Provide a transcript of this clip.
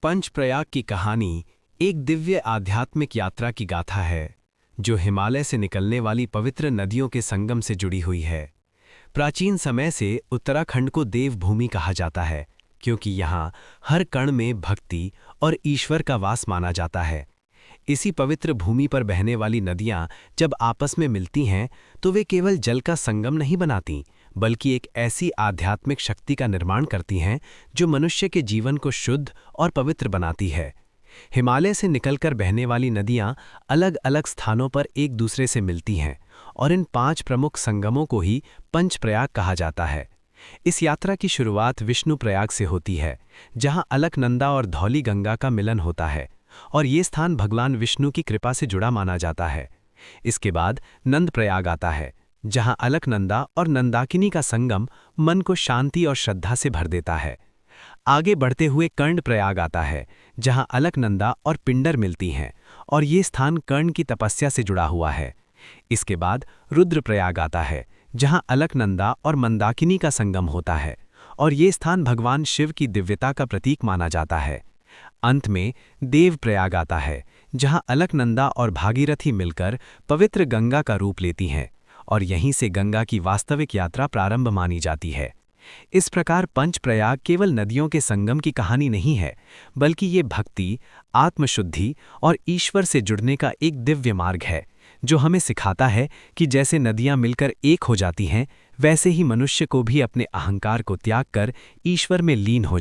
पंचप्रयाग की कहानी एक दिव्य आध्यात्मिक यात्रा की गाथा है जो हिमालय से निकलने वाली पवित्र नदियों के संगम से जुड़ी हुई है। प्राचीन समय से उत्तराखंड को देवभूमि कहा जाता है क्योंकि यहाँ हर कण में भक्ति और ईश्वर का वास माना जाता है। इसी पवित्र भूमि पर बहने वाली नदियाँ जब आपस में मिलती हैं तो वे केवल जल का संगम नहीं बनाती बल्कि एक ऐसी आध्यात्मिक शक्ति का निर्माण करती हैं जो मनुष्य के जीवन को शुद्ध और पवित्र बनाती है। हिमालय से निकलकर बहने वाली नदियाँ अलग अलग स्थानों पर एक दूसरे से मिलती हैं और इन 5 प्रमुख संगमों को ही पंचप्रयाग कहा जाता है। इस यात्रा की शुरुआत विष्णु प्रयाग से होती है जहां अलकनंदा और धौली गंगा का मिलन होता है और ये स्थान भगवान विष्णु की कृपा से जुड़ा माना जाता है। इसके बाद नंद प्रयाग आता है जहां अलकनंदा और नंदाकिनी का संगम मन को शांति और श्रद्धा से भर देता है। आगे बढ़ते हुए कर्ण प्रयाग आता है जहां अलकनंदा और पिंडर मिलती हैं और ये स्थान कर्ण की तपस्या से जुड़ा हुआ है। इसके बाद रुद्र प्रयाग आता है जहां अलकनंदा और मंदाकिनी का संगम होता है और ये स्थान भगवान शिव की दिव्यता का प्रतीक माना जाता है। अंत में देव प्रयाग आता है जहां अलकनंदा और भागीरथी मिलकर पवित्र गंगा का रूप लेती हैं और यहीं से गंगा की वास्तविक यात्रा प्रारंभ मानी जाती है। इस प्रकार पंचप्रयाग केवल नदियों के संगम की कहानी नहीं है बल्कि ये भक्ति, आत्मशुद्धि और ईश्वर से जुड़ने का एक दिव्य मार्ग है जो हमें सिखाता है कि जैसे नदियां मिलकर एक हो जाती हैं वैसे ही मनुष्य को भी अपने अहंकार को त्याग कर ईश्वर में लीन हो